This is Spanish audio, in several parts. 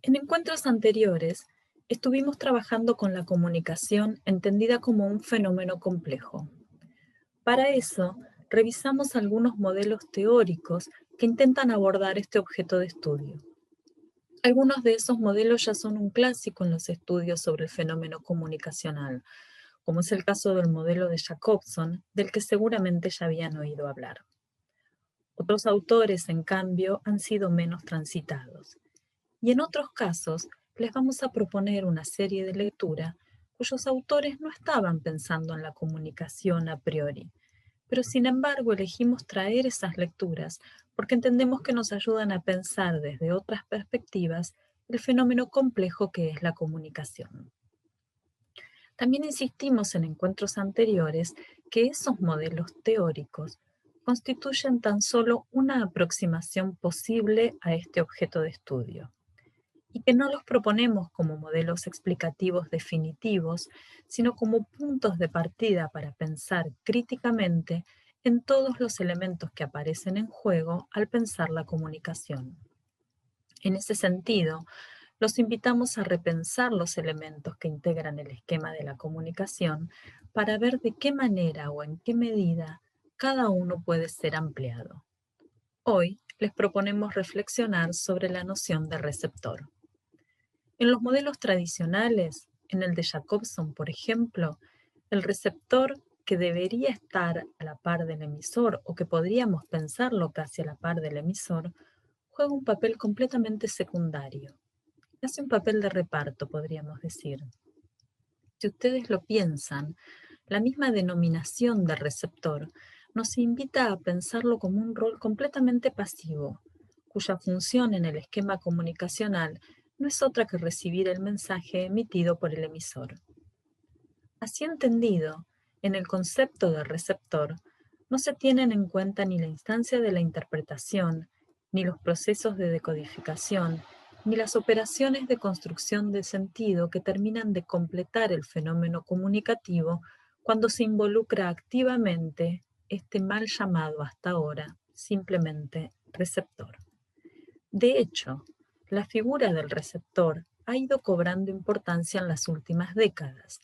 En encuentros anteriores, estuvimos trabajando con la comunicación entendida como un fenómeno complejo. Para eso, revisamos algunos modelos teóricos que intentan abordar este objeto de estudio. Algunos de esos modelos ya son un clásico en los estudios sobre el fenómeno comunicacional, como es el caso del modelo de Jacobson, del que seguramente ya habían oído hablar. Otros autores, en cambio, han sido menos transitados. Y en otros casos, les vamos a proponer una serie de lectura cuyos autores no estaban pensando en la comunicación a priori, pero sin embargo elegimos traer esas lecturas porque entendemos que nos ayudan a pensar desde otras perspectivas el fenómeno complejo que es la comunicación. También insistimos en encuentros anteriores que esos modelos teóricos constituyen tan solo una aproximación posible a este objeto de estudio y que no los proponemos como modelos explicativos definitivos, sino como puntos de partida para pensar críticamente en todos los elementos que aparecen en juego al pensar la comunicación. En ese sentido, los invitamos a repensar los elementos que integran el esquema de la comunicación para ver de qué manera o en qué medida cada uno puede ser ampliado. Hoy les proponemos reflexionar sobre la noción de receptor. En los modelos tradicionales, en el de Jacobson, por ejemplo, el receptor que debería estar a la par del emisor o que podríamos pensarlo casi a la par del emisor, juega un papel completamente secundario. Hace un papel de reparto, podríamos decir. Si ustedes lo piensan, la misma denominación de receptor nos invita a pensarlo como un rol completamente pasivo, cuya función en el esquema comunicacional no es otra que recibir el mensaje emitido por el emisor. Así entendido, en el concepto de receptor, no se tienen en cuenta ni la instancia de la interpretación, ni los procesos de decodificación, ni las operaciones de construcción de sentido que terminan de completar el fenómeno comunicativo cuando se involucra activamente este mal llamado hasta ahora simplemente receptor. De hecho, la figura del receptor ha ido cobrando importancia en las últimas décadas,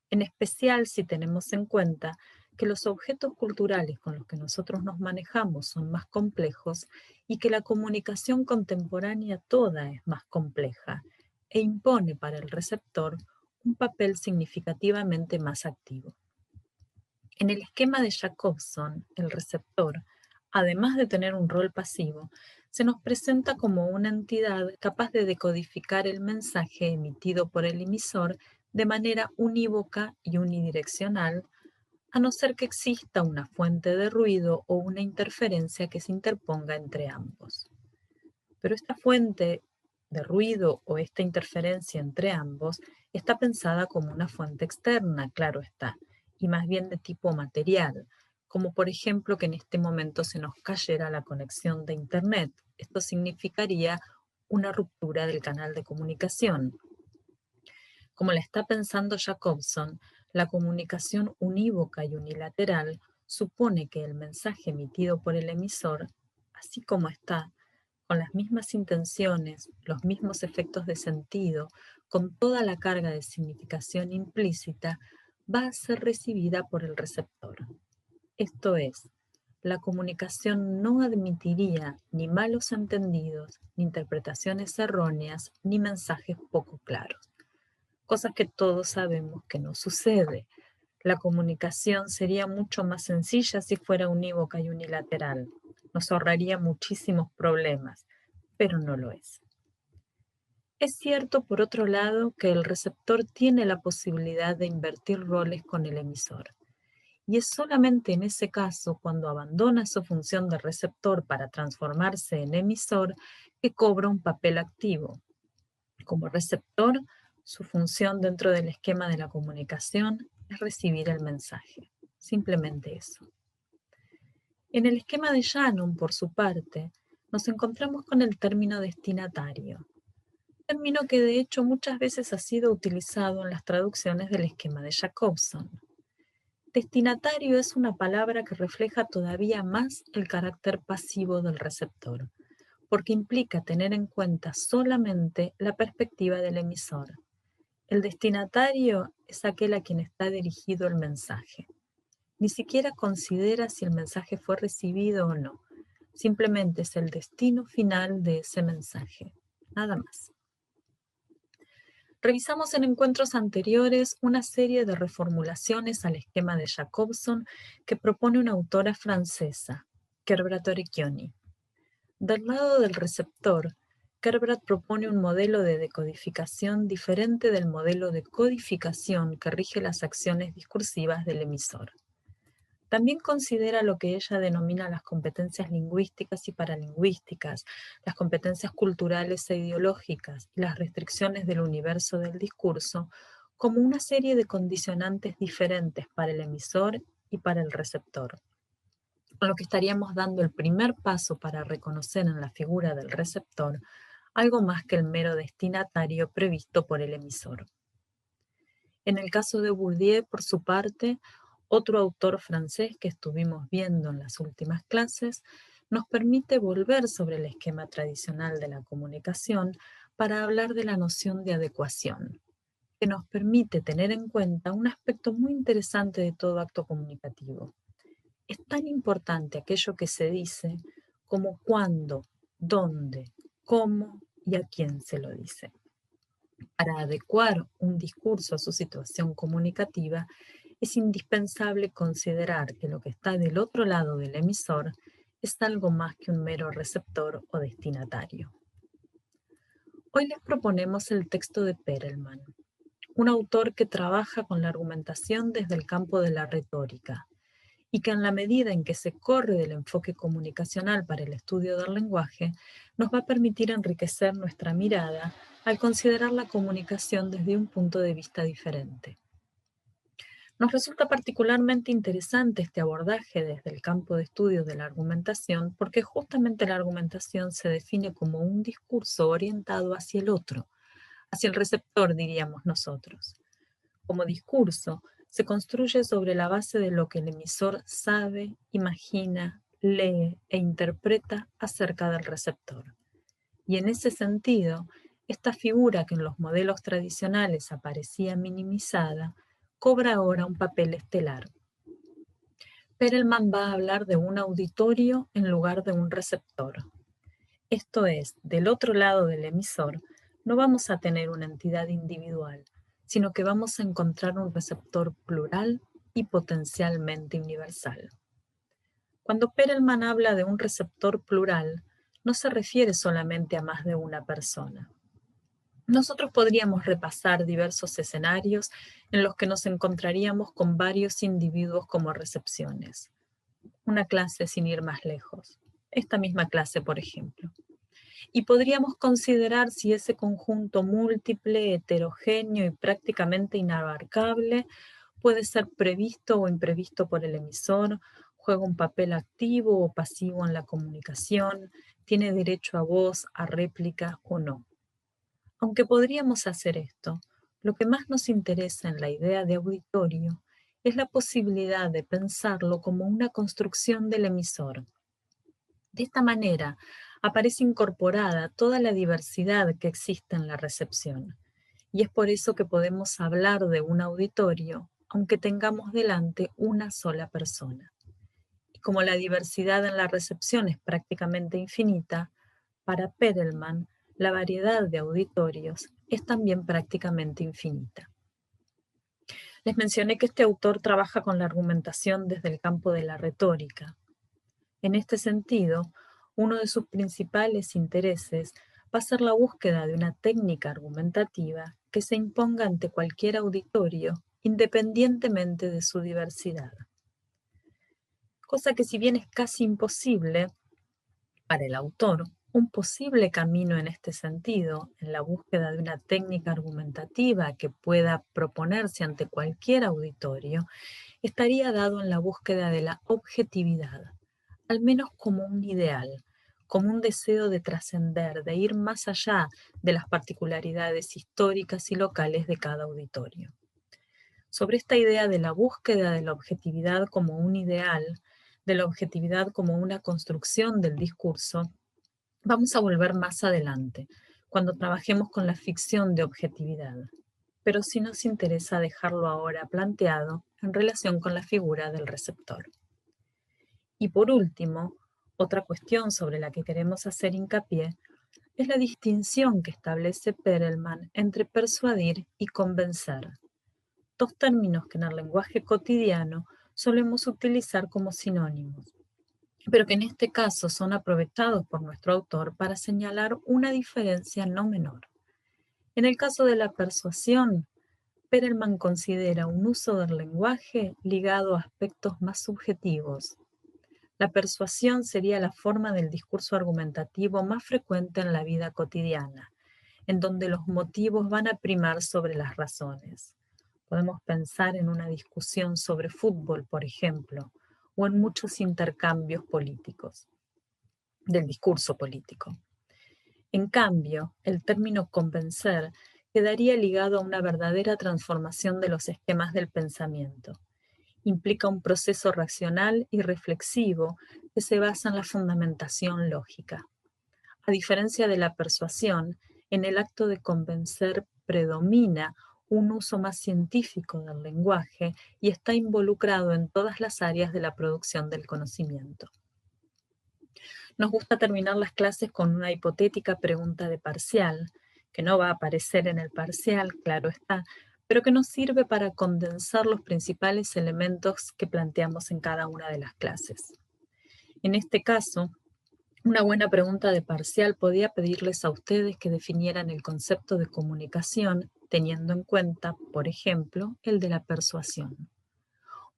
en especial si tenemos en cuenta que los objetos culturales con los que nosotros nos manejamos son más complejos y que la comunicación contemporánea toda es más compleja e impone para el receptor un papel significativamente más activo. En el esquema de Jacobson, el receptor, además de tener un rol pasivo, se nos presenta como una entidad capaz de decodificar el mensaje emitido por el emisor de manera unívoca y unidireccional, a no ser que exista una fuente de ruido o una interferencia que se interponga entre ambos. Pero esta fuente de ruido o esta interferencia entre ambos está pensada como una fuente externa, claro está, y más bien de tipo material, como por ejemplo que en este momento se nos cayera la conexión de Internet. Esto significaría una ruptura del canal de comunicación. Como la está pensando Jacobson, la comunicación unívoca y unilateral supone que el mensaje emitido por el emisor, así como está, con las mismas intenciones, los mismos efectos de sentido, con toda la carga de significación implícita, va a ser recibida por el receptor. Esto es, la comunicación no admitiría ni malos entendidos, ni interpretaciones erróneas, ni mensajes poco claros. Cosas que todos sabemos que no sucede. La comunicación sería mucho más sencilla si fuera unívoca y unilateral. Nos ahorraría muchísimos problemas, pero no lo es. Es cierto, por otro lado, que el receptor tiene la posibilidad de invertir roles con el emisor. Y es solamente en ese caso, cuando abandona su función de receptor para transformarse en emisor, que cobra un papel activo. Como receptor, su función dentro del esquema de la comunicación es recibir el mensaje. Simplemente eso. En el esquema de Shannon, por su parte, nos encontramos con el término destinatario, término que de hecho muchas veces ha sido utilizado en las traducciones del esquema de Jacobson. Destinatario es una palabra que refleja todavía más el carácter pasivo del receptor, porque implica tener en cuenta solamente la perspectiva del emisor. El destinatario es aquel a quien está dirigido el mensaje. Ni siquiera considera si el mensaje fue recibido o no. Simplemente es el destino final de ese mensaje. Nada más. Revisamos en encuentros anteriores una serie de reformulaciones al esquema de Jacobson que propone una autora francesa, Kerbrat Orecchioni. Del lado del receptor, Kerbrat propone un modelo de decodificación diferente del modelo de codificación que rige las acciones discursivas del emisor. También considera lo que ella denomina las competencias lingüísticas y paralingüísticas, las competencias culturales e ideológicas y las restricciones del universo del discurso como una serie de condicionantes diferentes para el emisor y para el receptor, con lo que estaríamos dando el primer paso para reconocer en la figura del receptor algo más que el mero destinatario previsto por el emisor. En el caso de Bourdieu, por su parte, otro autor francés que estuvimos viendo en las últimas clases, nos permite volver sobre el esquema tradicional de la comunicación para hablar de la noción de adecuación, que nos permite tener en cuenta un aspecto muy interesante de todo acto comunicativo. Es tan importante aquello que se dice como cuándo, dónde, cómo y a quién se lo dice. Para adecuar un discurso a su situación comunicativa, es indispensable considerar que lo que está del otro lado del emisor es algo más que un mero receptor o destinatario. Hoy les proponemos el texto de Perelman, un autor que trabaja con la argumentación desde el campo de la retórica y que en la medida en que se corre del enfoque comunicacional para el estudio del lenguaje, nos va a permitir enriquecer nuestra mirada al considerar la comunicación desde un punto de vista diferente. Nos resulta particularmente interesante este abordaje desde el campo de estudio de la argumentación porque justamente la argumentación se define como un discurso orientado hacia el otro, hacia el receptor, diríamos nosotros. Como discurso, se construye sobre la base de lo que el emisor sabe, imagina, lee e interpreta acerca del receptor. Y en ese sentido, esta figura que en los modelos tradicionales aparecía minimizada, cobra ahora un papel estelar. Perelman va a hablar de un auditorio en lugar de un receptor. Esto es, del otro lado del emisor, no vamos a tener una entidad individual, sino que vamos a encontrar un receptor plural y potencialmente universal. Cuando Perelman habla de un receptor plural, no se refiere solamente a más de una persona. Nosotros podríamos repasar diversos escenarios en los que nos encontraríamos con varios individuos como recepciones. Una clase sin ir más lejos. Esta misma clase, por ejemplo. Y podríamos considerar si ese conjunto múltiple, heterogéneo y prácticamente inabarcable puede ser previsto o imprevisto por el emisor, juega un papel activo o pasivo en la comunicación, tiene derecho a voz, a réplica o no. Aunque podríamos hacer esto, lo que más nos interesa en la idea de auditorio es la posibilidad de pensarlo como una construcción del emisor. De esta manera, aparece incorporada toda la diversidad que existe en la recepción, y es por eso que podemos hablar de un auditorio, aunque tengamos delante una sola persona. Y como la diversidad en la recepción es prácticamente infinita, para Perelman, la variedad de auditorios es también prácticamente infinita. Les mencioné que este autor trabaja con la argumentación desde el campo de la retórica. En este sentido, uno de sus principales intereses va a ser la búsqueda de una técnica argumentativa que se imponga ante cualquier auditorio, independientemente de su diversidad. Cosa que, si bien es casi imposible para el autor, un posible camino en este sentido, en la búsqueda de una técnica argumentativa que pueda proponerse ante cualquier auditorio, estaría dado en la búsqueda de la objetividad, al menos como un ideal, como un deseo de trascender, de ir más allá de las particularidades históricas y locales de cada auditorio. Sobre esta idea de la búsqueda de la objetividad como un ideal, de la objetividad como una construcción del discurso, Vamos a volver más adelante, cuando trabajemos con la ficción de objetividad, pero sí nos interesa dejarlo ahora planteado en relación con la figura del receptor. Y por último, otra cuestión sobre la que queremos hacer hincapié es la distinción que establece Perelman entre persuadir y convencer, dos términos que en el lenguaje cotidiano solemos utilizar como sinónimos, pero que en este caso son aprovechados por nuestro autor para señalar una diferencia no menor. En el caso de la persuasión, Perelman considera un uso del lenguaje ligado a aspectos más subjetivos. La persuasión sería la forma del discurso argumentativo más frecuente en la vida cotidiana, en donde los motivos van a primar sobre las razones. Podemos pensar en una discusión sobre fútbol, por ejemplo, o en muchos intercambios políticos, del discurso político. En cambio, el término convencer quedaría ligado a una verdadera transformación de los esquemas del pensamiento. Implica un proceso racional y reflexivo que se basa en la fundamentación lógica. A diferencia de la persuasión, en el acto de convencer predomina un uso más científico del lenguaje y está involucrado en todas las áreas de la producción del conocimiento. Nos gusta terminar las clases con una hipotética pregunta de parcial, que no va a aparecer en el parcial, claro está, pero que nos sirve para condensar los principales elementos que planteamos en cada una de las clases. En este caso, una buena pregunta de parcial podía pedirles a ustedes que definieran el concepto de comunicación teniendo en cuenta, por ejemplo, el de la persuasión.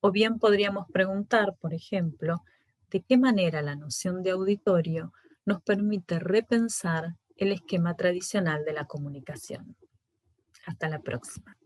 O bien podríamos preguntar, por ejemplo, de qué manera la noción de auditorio nos permite repensar el esquema tradicional de la comunicación. Hasta la próxima.